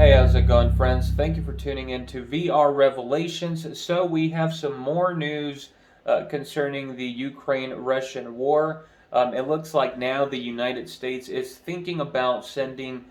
Hey, how's it going, friends? Thank you for tuning in to VR Revelations. So, we have some more news concerning the Ukraine-Russian war. It looks like now the United States is thinking about sending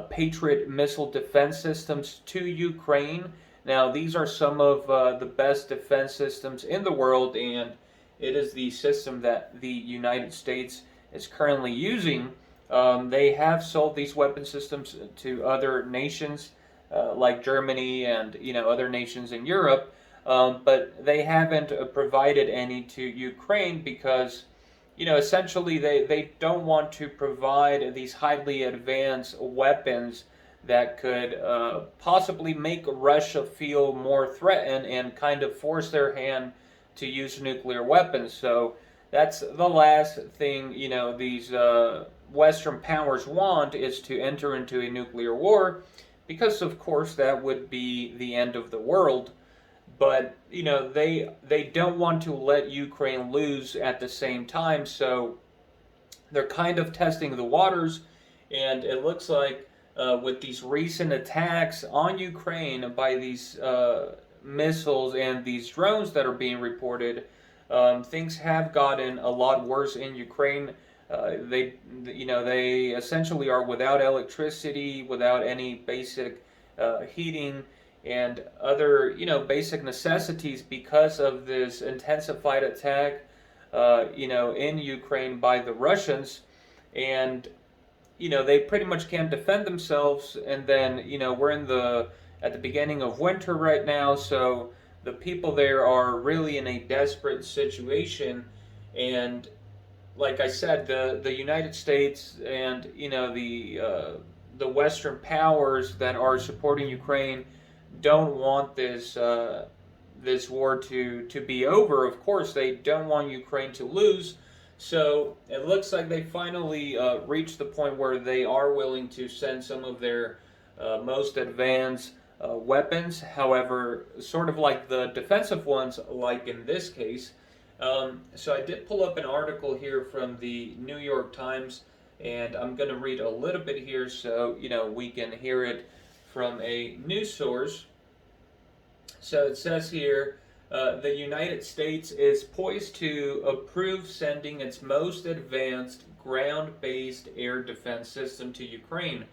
Patriot missile defense systems to Ukraine. Now, these are some of the best defense systems in the world, and it is the system that the United States is currently using. They have sold these weapon systems to other nations like Germany and other nations in Europe, but they haven't provided any to Ukraine because essentially they don't want to provide these highly advanced weapons that could possibly make Russia feel more threatened and kind of force their hand to use nuclear weapons. So that's the last thing these Western powers want, is to enter into a nuclear war, because of course that would be the end of the world. But they don't want to let Ukraine lose at the same time, so they're kind of testing the waters. And it looks like with these recent attacks on Ukraine by these missiles and these drones that are being reported, things have gotten a lot worse in Ukraine. They essentially are without electricity, without any basic heating and other basic necessities because of this intensified attack in Ukraine by the Russians. And they pretty much can't defend themselves. And then we're in the at the beginning of winter right now, so the people there are really in a desperate situation. And like I said, the United States and the Western powers that are supporting Ukraine don't want this war to be over. Of course, they don't want Ukraine to lose. So it looks like they finally reached the point where they are willing to send some of their most advanced weapons. However, sort of like the defensive ones, like in this case. So I did pull up an article here from the New York Times, and I'm going to read a little bit here so we can hear it from a news source. So it says here, the United States is poised to approve sending its most advanced ground-based air defense system to Ukraine,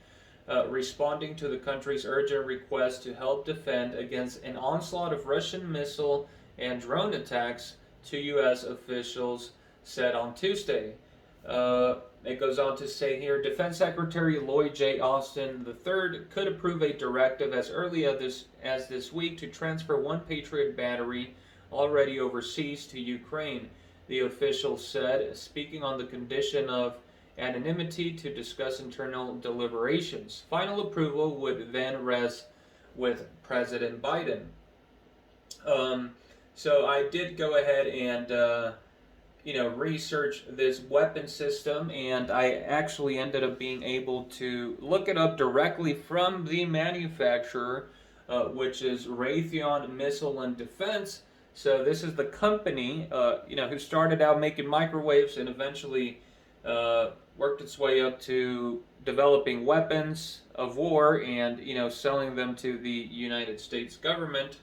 responding to the country's urgent request to help defend against an onslaught of Russian missile and drone attacks, two U.S. officials said on Tuesday. It goes on to say here, Defense Secretary Lloyd J. Austin III could approve a directive as early as this week to transfer one Patriot battery already overseas to Ukraine, the official said, speaking on the condition of anonymity to discuss internal deliberations. Final approval would then rest with President Biden. So I did go ahead and research this weapon system, and I actually ended up being able to look it up directly from the manufacturer, which is Raytheon Missile and Defense. So this is the company, who started out making microwaves and eventually worked its way up to developing weapons of war and selling them to the United States government.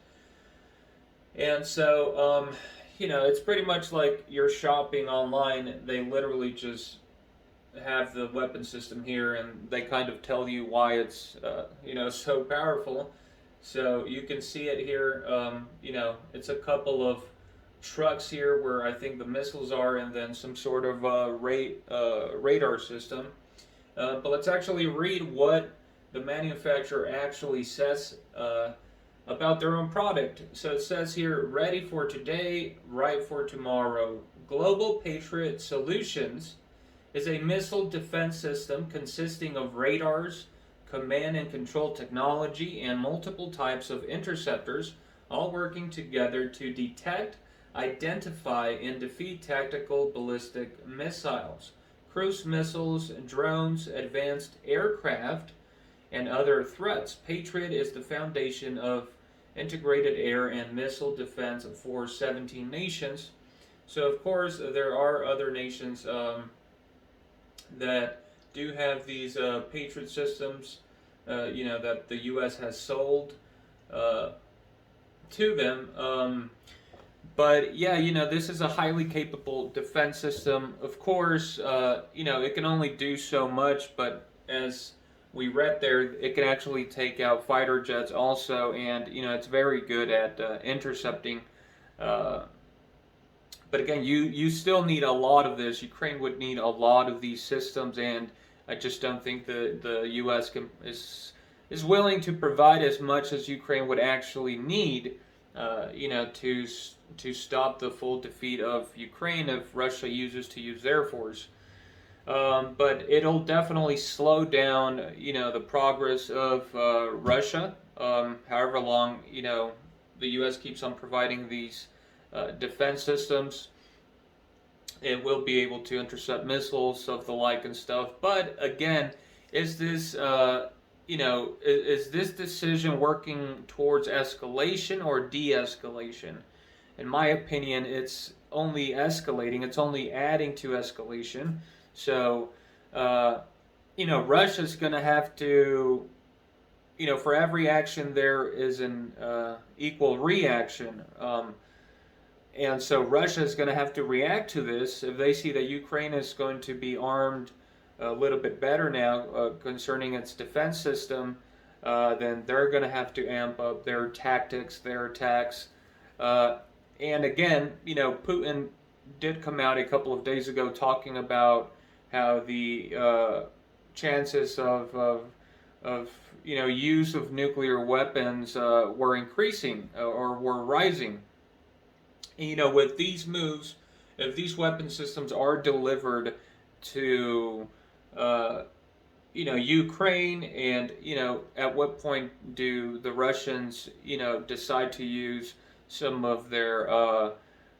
And so, it's pretty much like you're shopping online. They literally just have the weapon system here, and they kind of tell you why it's, so powerful. So you can see it here. It's a couple of trucks here where I think the missiles are, and then some sort of radar system. But let's actually read what the manufacturer actually says about their own product. So it says here, ready for today, right for tomorrow. Global Patriot Solutions is a missile defense system consisting of radars, command and control technology, and multiple types of interceptors, all working together to detect, identify, and defeat tactical ballistic missiles, cruise missiles, drones, advanced aircraft, and other threats. Patriot is the foundation of integrated air and missile defense for 17 nations. So, of course, there are other nations that do have these Patriot systems. that the U.S. has sold uh, to them. But yeah, this is a highly capable defense system. Of course, it can only do so much, but as we read there, it can actually take out fighter jets also, and it's very good at intercepting. Uh, but again, you still need a lot of this. Ukraine would need a lot of these systems, and I just don't think the U.S. is willing to provide as much as Ukraine would actually need. To stop the full defeat of Ukraine if Russia uses to use their force. But it'll definitely slow down, the progress of Russia. However long, the U.S. keeps on providing these defense systems, it will be able to intercept missiles of the like and stuff. But again, is this, is this decision working towards escalation or de-escalation? In my opinion, it's only escalating. It's only adding to escalation. So, Russia's going to have to, for every action there is an equal reaction. And so Russia is going to have to react to this. If they see that Ukraine is going to be armed a little bit better now concerning its defense system, then they're going to have to amp up their tactics, their attacks. And again, Putin did come out a couple of days ago talking about how the chances of use of nuclear weapons were increasing or were rising. With these moves, if these weapon systems are delivered to, Ukraine, and at what point do the Russians, decide to use some of their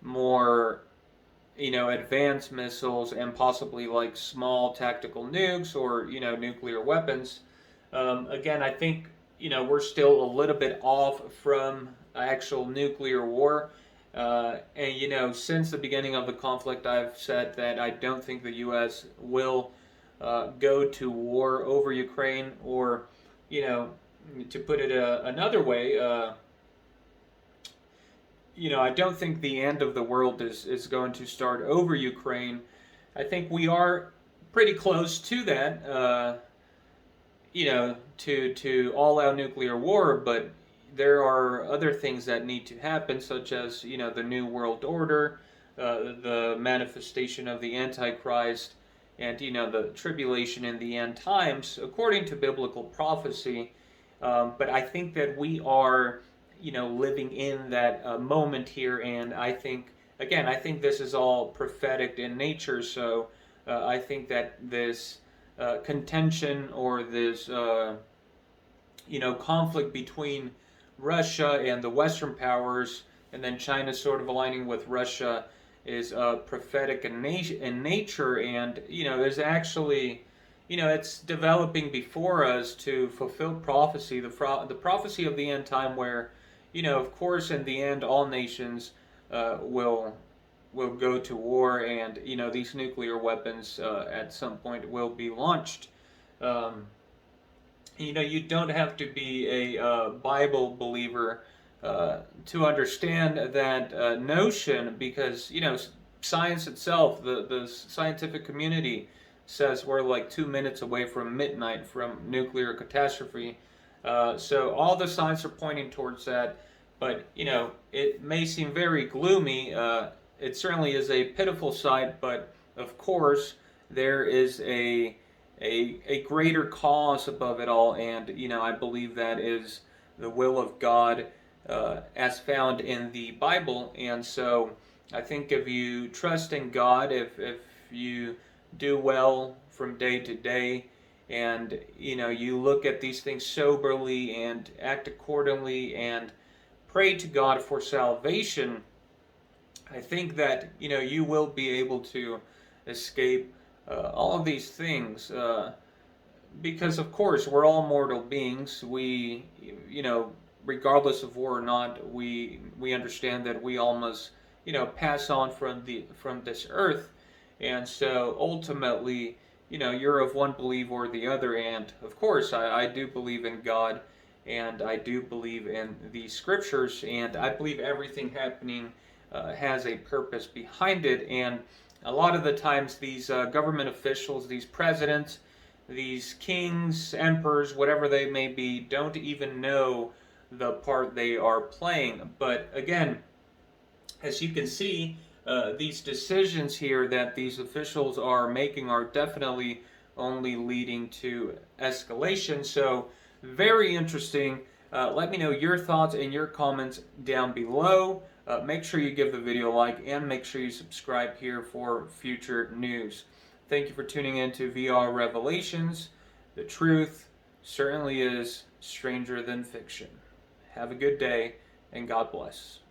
more, advanced missiles and possibly like small tactical nukes or nuclear weapons? Again, I think we're still a little bit off from actual nuclear war. And since the beginning of the conflict, I've said that I don't think the U.S. will go to war over Ukraine, or, to put it another way, I don't think the end of the world is going to start over Ukraine. I think we are pretty close to that, to all-out nuclear war, but there are other things that need to happen, such as the New World Order, the manifestation of the Antichrist, and the tribulation in the end times, according to biblical prophecy. But I think that we are, living in that moment here, and I think this is all prophetic in nature. So I think that this contention or this conflict between Russia and the Western powers, and then China sort of aligning with Russia, is prophetic in nature, and is actually, it's developing before us to fulfill prophecy, the prophecy of the end time, where, of course, in the end, all nations will go to war, and these nuclear weapons at some point will be launched. You don't have to be a Bible believer to understand that notion, because science itself, the scientific community says we're like 2 minutes away from midnight from nuclear catastrophe. So all the signs are pointing towards that, but it may seem very gloomy. It certainly is a pitiful sight, but of course there is a greater cause above it all, and I believe that is the will of God as found in the Bible. And so I think if you trust in God, if you do well from day to day, and you look at these things soberly and act accordingly and pray to God for salvation, I think that you will be able to escape all of these things, because of course we're all mortal beings. We, regardless of war or not, we understand that we all must, pass on from this earth, and so ultimately, you're of one belief or the other. And of course, I do believe in God, and I do believe in the scriptures, and I believe everything happening has a purpose behind it. And a lot of the times, these government officials, these presidents, these kings, emperors, whatever they may be, don't even know the part they are playing. But again, as you can see, these decisions here that these officials are making are definitely only leading to escalation. So, very interesting. Let me know your thoughts and your comments down below. Make sure you give the video a like and make sure you subscribe here for future news. Thank you for tuning in to VR Revelations. The truth certainly is stranger than fiction. Have a good day and God bless.